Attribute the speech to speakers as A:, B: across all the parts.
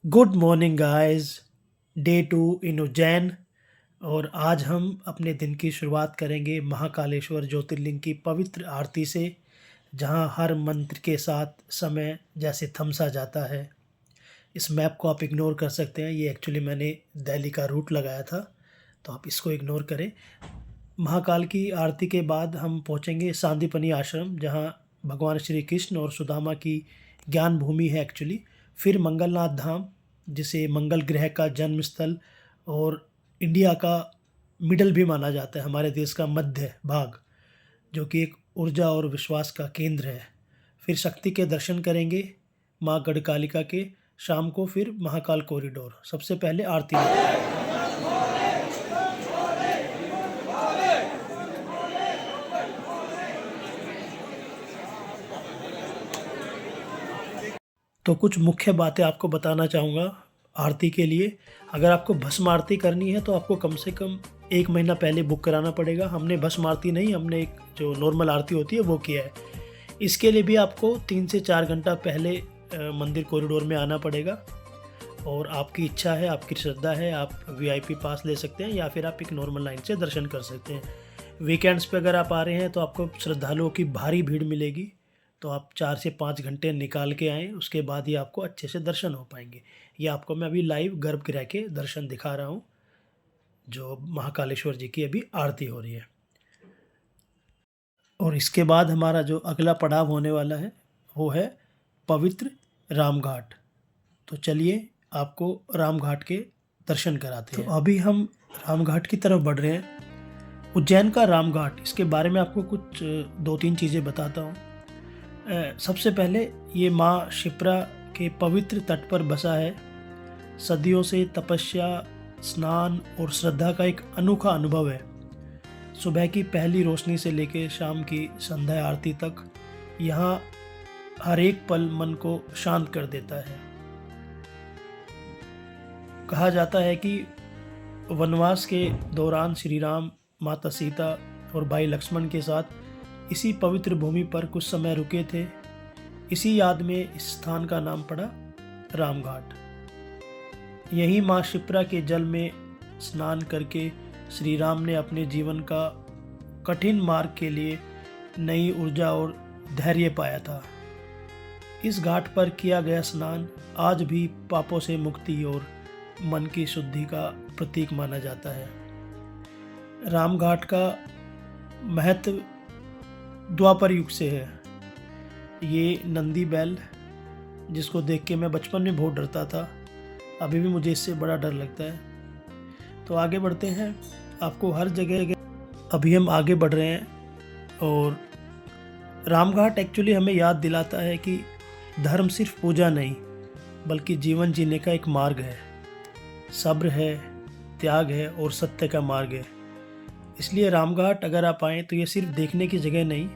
A: Good morning guys. Day 2 इन उज्जैन। और आज हम अपने दिन की शुरुआत करेंगे महाकालेश्वर ज्योतिर्लिंग की पवित्र आरती से, जहां हर मंत्र के साथ समय जैसे थमसा जाता है। इस मैप को आप इग्नोर कर सकते हैं, ये एक्चुअली मैंने दिल्ली का रूट लगाया था, तो आप इसको इग्नोर करें। महाकाल की आरती के बाद हम पहुंचेंगे सांदीपनी आश्रम, जहां भगवान श्री कृष्ण और सुदामा की ज्ञान भूमि है एक्चुअली। फिर मंगलनाथ धाम, जिसे मंगल ग्रह का जन्म स्थल और इंडिया का मिडल भी माना जाता है, हमारे देश का मध्य भाग, जो कि एक ऊर्जा और विश्वास का केंद्र है। फिर शक्ति के दर्शन करेंगे माँ गढ़कालिका के। शाम को फिर महाकाल कॉरिडोर। सबसे पहले आरती में। तो कुछ मुख्य बातें आपको बताना चाहूँगा आरती के लिए। अगर आपको भस्म आरती करनी है तो आपको कम से कम 1 महीना पहले बुक कराना पड़ेगा। हमने भस्म आरती नहीं, हमने एक जो नॉर्मल आरती होती है वो किया है। इसके लिए भी आपको 3 से 4 घंटा पहले मंदिर कॉरिडोर में आना पड़ेगा। और आपकी इच्छा है, आपकी श्रद्धा है, आप वीआईपी पास ले सकते हैं या फिर आप एक नॉर्मल लाइन से दर्शन कर सकते हैं। वीकेंड्स पे अगर आप आ रहे हैं तो आपको श्रद्धालुओं की भारी भीड़ मिलेगी, तो आप 4 से 5 घंटे निकाल के आएँ, उसके बाद ही आपको अच्छे से दर्शन हो पाएंगे। ये आपको मैं अभी लाइव गर्भगृह के दर्शन दिखा रहा हूँ, जो महाकालेश्वर जी की अभी आरती हो रही है। और इसके बाद हमारा जो अगला पड़ाव होने वाला है वो है पवित्र रामघाट। तो चलिए आपको रामघाट के दर्शन कराते हैं। तो अभी हम रामघाट की तरफ बढ़ रहे हैं। उज्जैन का रामघाट, इसके बारे में आपको कुछ 2-3 चीज़ें बताता हूँ। सबसे पहले ये माँ शिप्रा के पवित्र तट पर बसा है। सदियों से तपस्या, स्नान और श्रद्धा का एक अनोखा अनुभव है। सुबह की पहली रोशनी से लेकर शाम की संध्या आरती तक यहाँ हर एक पल मन को शांत कर देता है। कहा जाता है कि वनवास के दौरान श्री राम, माता सीता और भाई लक्ष्मण के साथ इसी पवित्र भूमि पर कुछ समय रुके थे। इसी याद में इस स्थान का नाम पड़ा रामघाट। यहीं माँ शिप्रा के जल में स्नान करके श्री राम ने अपने जीवन का कठिन मार्ग के लिए नई ऊर्जा और धैर्य पाया था। इस घाट पर किया गया स्नान आज भी पापों से मुक्ति और मन की शुद्धि का प्रतीक माना जाता है। रामघाट का महत्व द्वापर युग से है। ये नंदी बैल, जिसको देख के मैं बचपन में बहुत डरता था, अभी भी मुझे इससे बड़ा डर लगता है। तो आगे बढ़ते हैं। आपको हर जगह अभी हम आगे बढ़ रहे हैं। और रामघाट एक्चुअली हमें याद दिलाता है कि धर्म सिर्फ पूजा नहीं, बल्कि जीवन जीने का एक मार्ग है। सब्र है, त्याग है और सत्य का मार्ग है। इसलिए रामघाट अगर आप आएँ तो ये सिर्फ देखने की जगह नहीं,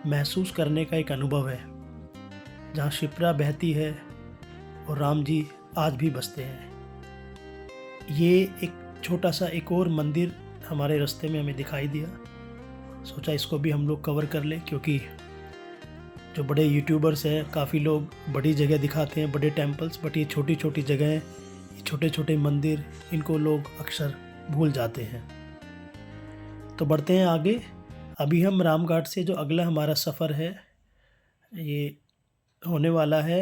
A: महसूस करने का एक अनुभव है, जहाँ शिप्रा बहती है और राम जी आज भी बसते हैं। ये एक छोटा सा एक और मंदिर हमारे रास्ते में हमें दिखाई दिया। सोचा इसको भी हम लोग कवर कर लें, क्योंकि जो बड़े यूट्यूबर्स हैं, काफ़ी लोग बड़ी जगह दिखाते हैं, बड़े टेम्पल्स, बट ये छोटी छोटी जगहें, छोटे छोटे मंदिर, इनको लोग अक्सर भूल जाते हैं। तो बढ़ते हैं आगे। अभी हम रामघाट से जो अगला हमारा सफ़र है, ये होने वाला है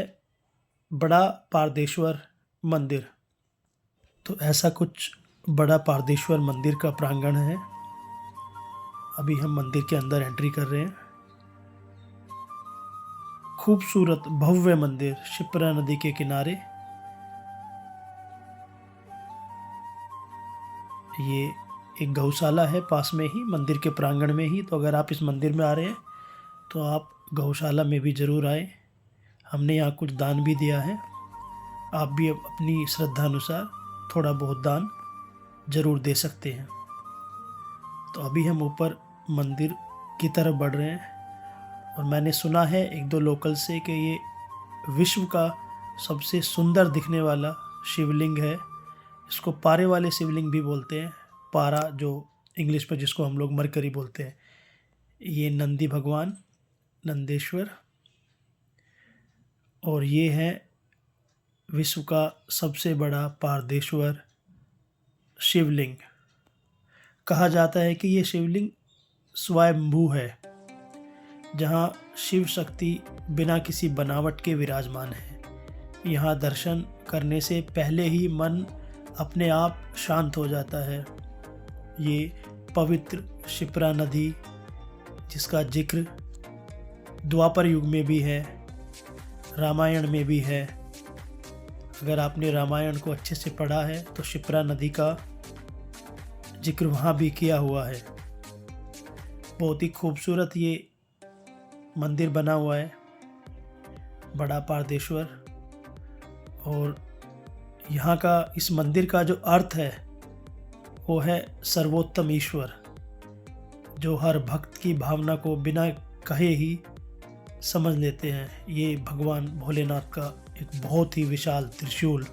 A: बड़ा पारदेश्वर मंदिर। तो ऐसा कुछ बड़ा पारदेश्वर मंदिर का प्रांगण है। अभी हम मंदिर के अंदर एंट्री कर रहे हैं। खूबसूरत भव्य मंदिर शिप्रा नदी के किनारे। ये एक गौशाला है पास में ही, मंदिर के प्रांगण में ही। तो अगर आप इस मंदिर में आ रहे हैं तो आप गौशाला में भी ज़रूर आए। हमने यहाँ कुछ दान भी दिया है। आप भी अपनी श्रद्धा अनुसार थोड़ा बहुत दान ज़रूर दे सकते हैं। तो अभी हम ऊपर मंदिर की तरफ बढ़ रहे हैं। और मैंने सुना है 1-2 लोकल से कि ये विश्व का सबसे सुंदर दिखने वाला शिवलिंग है। इसको पारे वाले शिवलिंग भी बोलते हैं। पारा, जो इंग्लिश में जिसको हम लोग मरकरी बोलते हैं। ये नंदी भगवान, नंदेश्वर, और ये हैं विश्व का सबसे बड़ा पारदेश्वर शिवलिंग। कहा जाता है कि ये शिवलिंग स्वयंभू है, जहाँ शिव शक्ति बिना किसी बनावट के विराजमान है। यहाँ दर्शन करने से पहले ही मन अपने आप शांत हो जाता है। ये पवित्र शिप्रा नदी, जिसका जिक्र द्वापर युग में भी है, रामायण में भी है। अगर आपने रामायण को अच्छे से पढ़ा है तो शिप्रा नदी का जिक्र वहाँ भी किया हुआ है। बहुत ही खूबसूरत ये मंदिर बना हुआ है, बड़ा पारदेश्वर। और यहाँ का इस मंदिर का जो अर्थ है वो है सर्वोत्तम ईश्वर, जो हर भक्त की भावना को बिना कहे ही समझ लेते हैं। ये भगवान भोलेनाथ का एक बहुत ही विशाल त्रिशूल।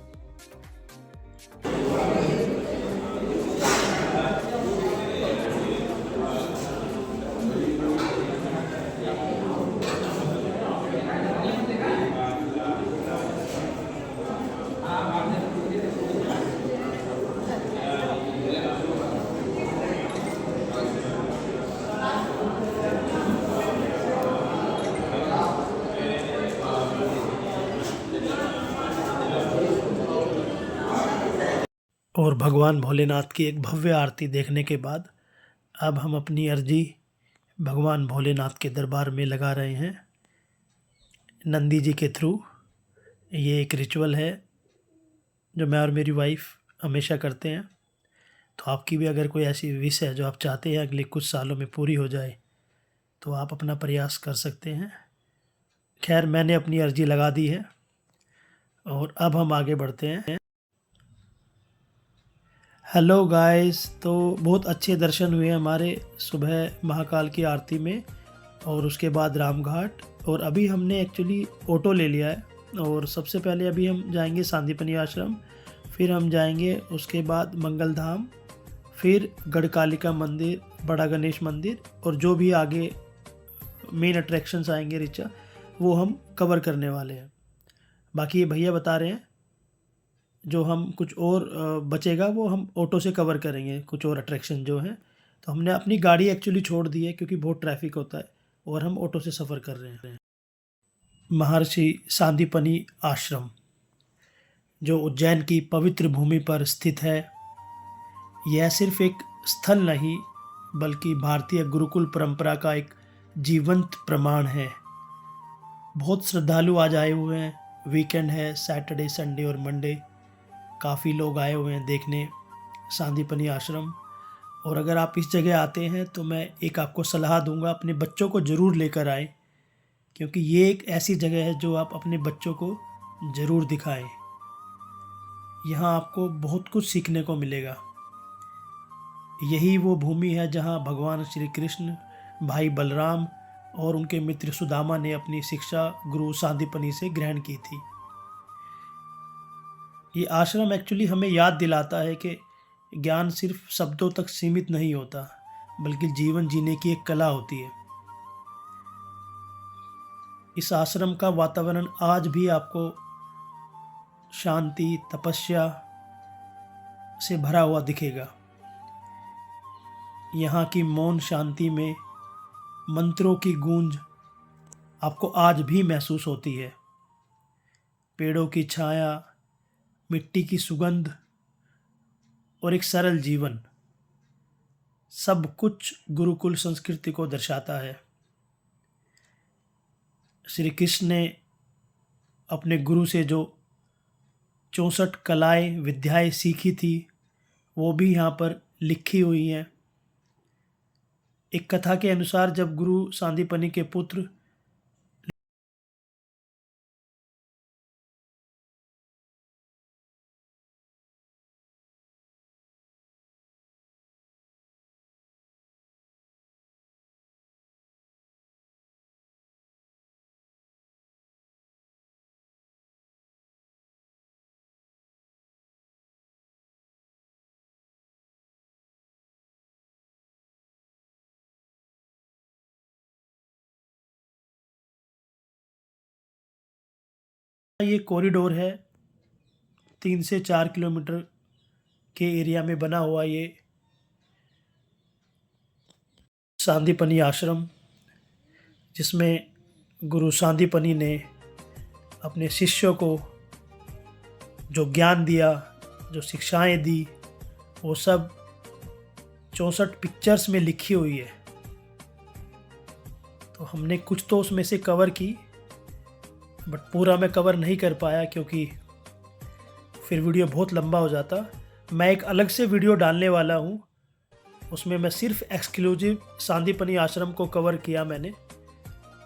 A: और भगवान भोलेनाथ की एक भव्य आरती देखने के बाद अब हम अपनी अर्जी भगवान भोलेनाथ के दरबार में लगा रहे हैं, नंदी जी के थ्रू। ये एक रिचुअल है जो मैं और मेरी वाइफ हमेशा करते हैं। तो आपकी भी अगर कोई ऐसी विश है जो आप चाहते हैं अगले कुछ सालों में पूरी हो जाए, तो आप अपना प्रयास कर सकते हैं। खैर, मैंने अपनी अर्जी लगा दी है और अब हम आगे बढ़ते हैं। हेलो गाइस, तो बहुत अच्छे दर्शन हुए हमारे सुबह महाकाल की आरती में और उसके बाद रामघाट। और अभी हमने एक्चुअली ऑटो ले लिया है और सबसे पहले अभी हम जाएंगे सांदीपनि आश्रम, फिर हम जाएंगे उसके बाद मंगल धाम, फिर गढ़कालिका मंदिर, बड़ा गणेश मंदिर और जो भी आगे मेन अट्रैक्शंस आएंगे ऋचा, वो हम कवर करने वाले हैं। बाकी ये भैया बता रहे हैं जो हम कुछ और बचेगा वो हम ऑटो से कवर करेंगे, कुछ और अट्रैक्शन जो हैं। तो हमने अपनी गाड़ी एक्चुअली छोड़ दी है क्योंकि बहुत ट्रैफिक होता है और हम ऑटो से सफ़र कर रहे हैं। महर्षि सांदीपनि आश्रम, जो उज्जैन की पवित्र भूमि पर स्थित है, यह सिर्फ एक स्थल नहीं बल्कि भारतीय गुरुकुल परंपरा का एक जीवंत प्रमाण है। बहुत श्रद्धालु आज आए हुए हैं, वीकेंड है, सैटरडे संडे और मंडे। काफ़ी लोग आए हुए हैं देखने सांदीपनि आश्रम। और अगर आप इस जगह आते हैं तो मैं एक आपको सलाह दूंगा, अपने बच्चों को ज़रूर लेकर आएँ, क्योंकि ये एक ऐसी जगह है जो आप अपने बच्चों को ज़रूर दिखाएं। यहाँ आपको बहुत कुछ सीखने को मिलेगा। यही वो भूमि है जहाँ भगवान श्री कृष्ण, भाई बलराम और उनके मित्र सुदामा ने अपनी शिक्षा गुरु सांदीपनि से ग्रहण की थी। ये आश्रम एक्चुअली हमें याद दिलाता है कि ज्ञान सिर्फ शब्दों तक सीमित नहीं होता, बल्कि जीवन जीने की एक कला होती है। इस आश्रम का वातावरण आज भी आपको शांति, तपस्या से भरा हुआ दिखेगा। यहाँ की मौन शांति में मंत्रों की गूंज आपको आज भी महसूस होती है। पेड़ों की छाया, मिट्टी की सुगंध और एक सरल जीवन, सब कुछ गुरुकुल संस्कृति को दर्शाता है। श्री कृष्ण ने अपने गुरु से जो 64 कलाएं, विद्याएं सीखी थी, वो भी यहाँ पर लिखी हुई हैं। एक कथा के अनुसार जब गुरु सांदीपनि के पुत्र ये कॉरिडोर है 3 से 4 किलोमीटर के एरिया में बना हुआ ये सांदीपनी आश्रम, जिसमें गुरु सांदीपनी ने अपने शिष्यों को जो ज्ञान दिया, जो शिक्षाएं दी, वो सब 64 पिक्चर्स में लिखी हुई है। तो हमने कुछ तो उसमें से कवर की, बट पूरा मैं कवर नहीं कर पाया क्योंकि फिर वीडियो बहुत लंबा हो जाता। मैं एक अलग से वीडियो डालने वाला हूँ, उसमें मैं सिर्फ एक्सक्लूसिव सांदीपनी आश्रम को कवर किया मैंने,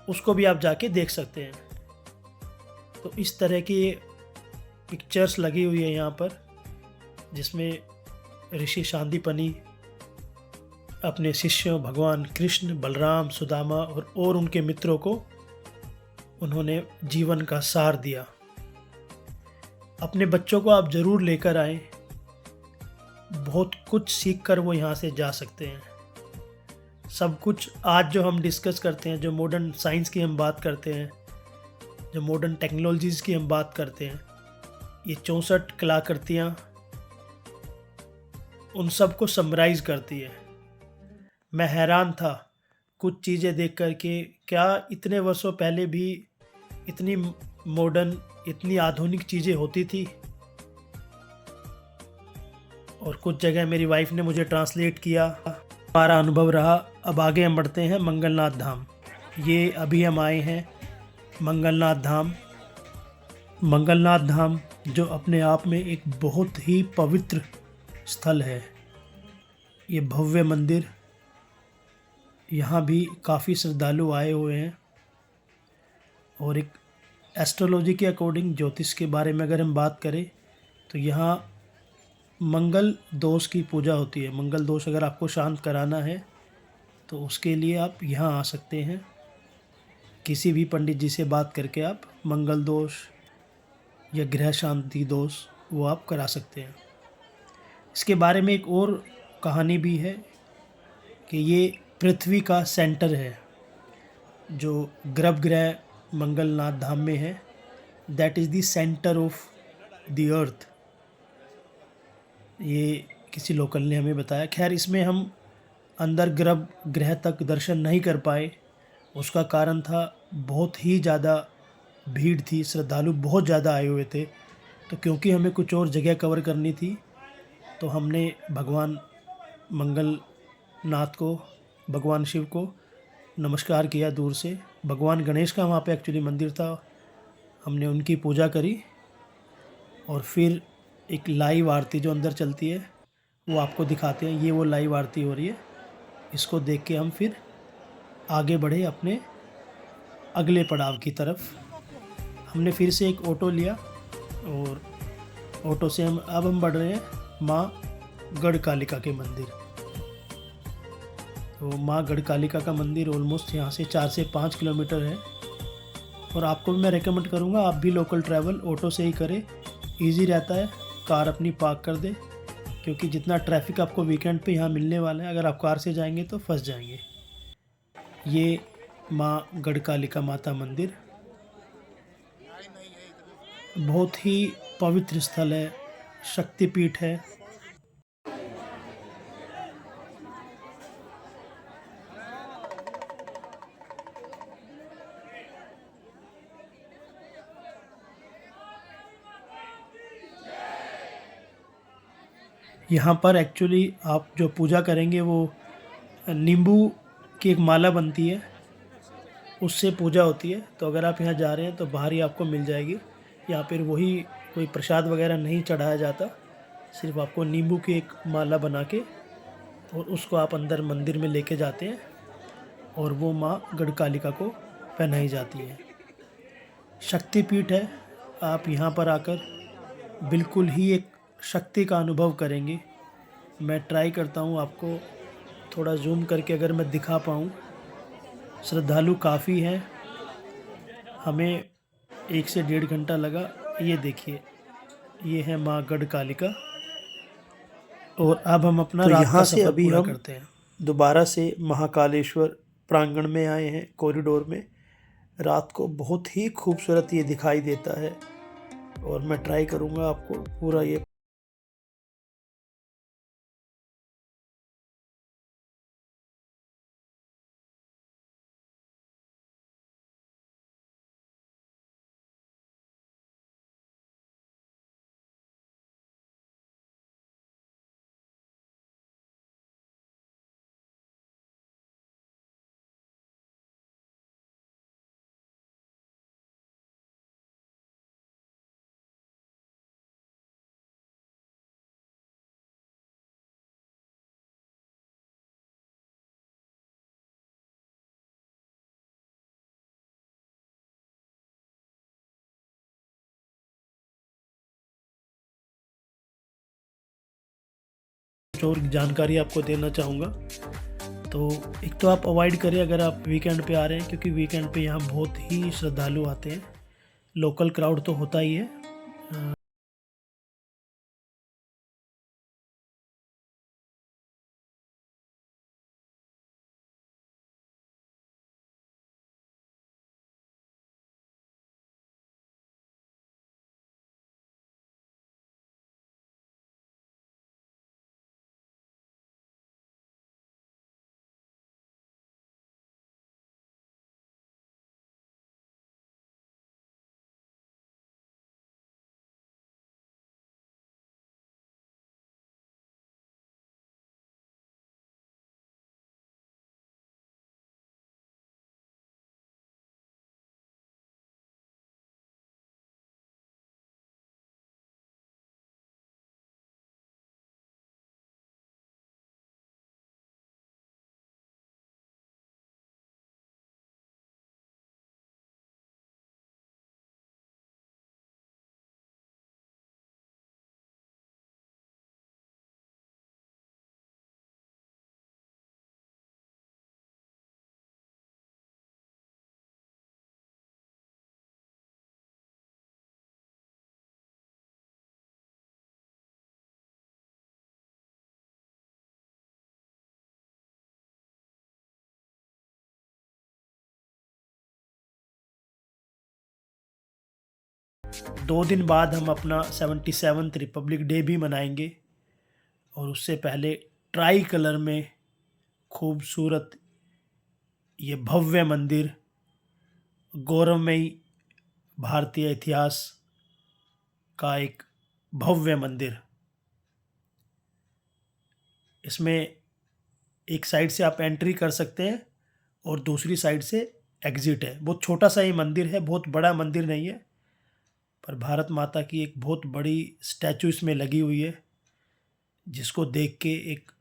A: उसको भी आप जाके देख सकते हैं। तो इस तरह की पिक्चर्स लगी हुई है यहाँ पर, जिसमें ऋषि सांदीपनी अपने शिष्यों भगवान कृष्ण, बलराम, सुदामा और उनके मित्रों को उन्होंने जीवन का सार दिया। अपने बच्चों को आप ज़रूर लेकर आएं, बहुत कुछ सीख कर वो यहाँ से जा सकते हैं। सब कुछ आज जो हम डिस्कस करते हैं, जो मॉडर्न साइंस की हम बात करते हैं, जो मॉडर्न टेक्नोलॉजीज़ की हम बात करते हैं, ये 64 कलाकृतियाँ उन सब को समराइज़ करती है। मैं हैरान था कुछ चीज़ें देख कर के, क्या इतने वर्षों पहले भी इतनी मॉडर्न, इतनी आधुनिक चीज़ें होती थी। और कुछ जगह मेरी वाइफ ने मुझे ट्रांसलेट किया, हमारा अनुभव रहा। अब आगे हम बढ़ते हैं मंगलनाथ धाम। ये अभी हम आए हैं मंगलनाथ धाम। मंगलनाथ धाम जो अपने आप में एक बहुत ही पवित्र स्थल है। ये भव्य मंदिर, यहाँ भी काफ़ी श्रद्धालु आए हुए हैं। और एक एस्ट्रोलॉजी के अकॉर्डिंग, ज्योतिष के बारे में अगर हम बात करें तो यहाँ मंगल दोष की पूजा होती है। मंगल दोष अगर आपको शांत कराना है तो उसके लिए आप यहाँ आ सकते हैं। किसी भी पंडित जी से बात करके आप मंगल दोष या ग्रह शांति दोष वो आप करा सकते हैं। इसके बारे में एक और कहानी भी है कि ये पृथ्वी का सेंटर है, जो गर्भगृह मंगलनाथ धाम में है। That is the centre of the earth, ये किसी लोकल ने हमें बताया। खैर, इसमें हम अंदर गर्भगृह तक दर्शन नहीं कर पाए। उसका कारण था बहुत ही ज़्यादा भीड़ थी, श्रद्धालु बहुत ज़्यादा आए हुए थे। तो क्योंकि हमें कुछ और जगह कवर करनी थी, तो हमने भगवान मंगलनाथ को, भगवान शिव को नमस्कार किया दूर से। भगवान गणेश का वहाँ पे एक्चुअली मंदिर था, हमने उनकी पूजा करी। और फिर एक लाइव आरती जो अंदर चलती है वो आपको दिखाते हैं। ये वो लाइव आरती हो रही है, इसको देख के हम फिर आगे बढ़े अपने अगले पड़ाव की तरफ। हमने फिर से एक ऑटो लिया और ऑटो से हम बढ़ रहे हैं माँ गढ़कालिका के मंदिर। तो माँ गढ़कालिका का मंदिर ऑलमोस्ट यहाँ से 4 से 5 किलोमीटर है। और आपको भी मैं रेकमेंड करूँगा, आप भी लोकल ट्रैवल ऑटो से ही करें, ईजी रहता है। कार अपनी पार्क कर दे, क्योंकि जितना ट्रैफिक आपको वीकेंड पे यहाँ मिलने वाला है, अगर आप कार से जाएंगे तो फंस जाएंगे। ये माँ गढ़कालिका माता मंदिर बहुत ही पवित्र स्थल है, शक्तिपीठ है। यहाँ पर एक्चुअली आप जो पूजा करेंगे वो नींबू की एक माला बनती है, उससे पूजा होती है। तो अगर आप यहाँ जा रहे हैं तो बाहर ही आपको मिल जाएगी। यहाँ पर वही कोई प्रसाद वगैरह नहीं चढ़ाया जाता, सिर्फ आपको नींबू की एक माला बना के और उसको आप अंदर मंदिर में लेके जाते हैं और वो माँ गढ़कालिका को पहनाई जाती है। शक्तिपीठ है, आप यहाँ पर आकर बिल्कुल ही एक शक्ति का अनुभव करेंगे। मैं ट्राई करता हूँ आपको थोड़ा जूम करके अगर मैं दिखा पाऊँ। श्रद्धालु काफ़ी हैं, हमें 1 से 1.5 घंटा लगा। ये देखिए, ये है माँ गढ़कालिका। और अब हम अपना रात का सफ़र पूरा करते हैं। दोबारा से महाकालेश्वर प्रांगण में आए हैं, कॉरिडोर में। रात को बहुत ही खूबसूरत ये दिखाई देता है। और मैं ट्राई करूँगा आपको पूरा ये और जानकारी आपको देना चाहूँगा। तो एक तो आप अवॉइड करें अगर आप वीकेंड पे आ रहे हैं, क्योंकि वीकेंड पे यहाँ बहुत ही श्रद्धालु आते हैं। लोकल क्राउड तो होता ही है। 2 दिन बाद हम अपना 77th रिपब्लिक डे भी मनाएंगे, और उससे पहले ट्राई कलर में खूबसूरत ये भव्य मंदिर, गौरवमयी भारतीय इतिहास का एक भव्य मंदिर। इसमें एक साइड से आप एंट्री कर सकते हैं और दूसरी साइड से एग्ज़िट है। बहुत छोटा सा ये मंदिर है, बहुत बड़ा मंदिर नहीं है, पर भारत माता की एक बहुत बड़ी स्टैचू इसमें लगी हुई है, जिसको देख के एक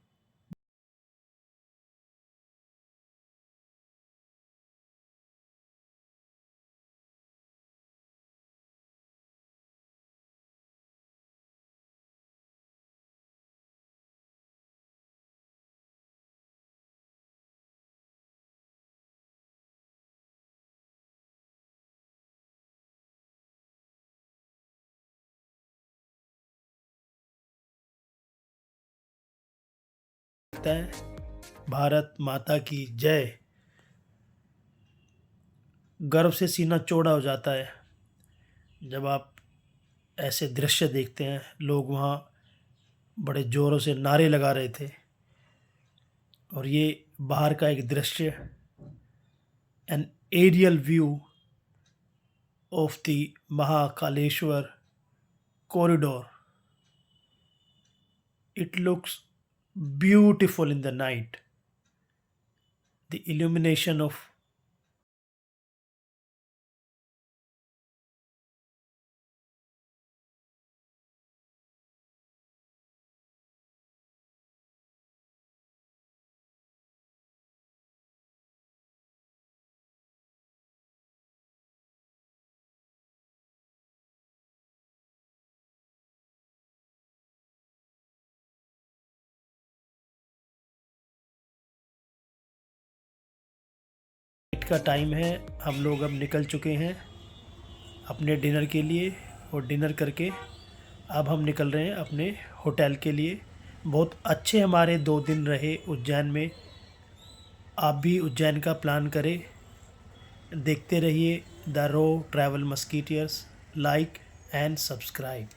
A: लगता है भारत माता की जय। गर्व से सीना चौड़ा हो जाता है जब आप ऐसे दृश्य देखते हैं। लोग वहाँ बड़े ज़ोरों से नारे लगा रहे थे, और ये बाहर का एक दृश्य, an aerial view of the Mahakaleshwar corridor. It looks beautiful in the night. The illumination of night का टाइम है। हम लोग अब निकल चुके हैं अपने डिनर के लिए, और डिनर करके अब हम निकल रहे हैं अपने होटल के लिए। बहुत अच्छे हमारे 2 दिन रहे उज्जैन में। आप भी उज्जैन का प्लान करें। देखते रहिए the row travel musketeers. Like and subscribe.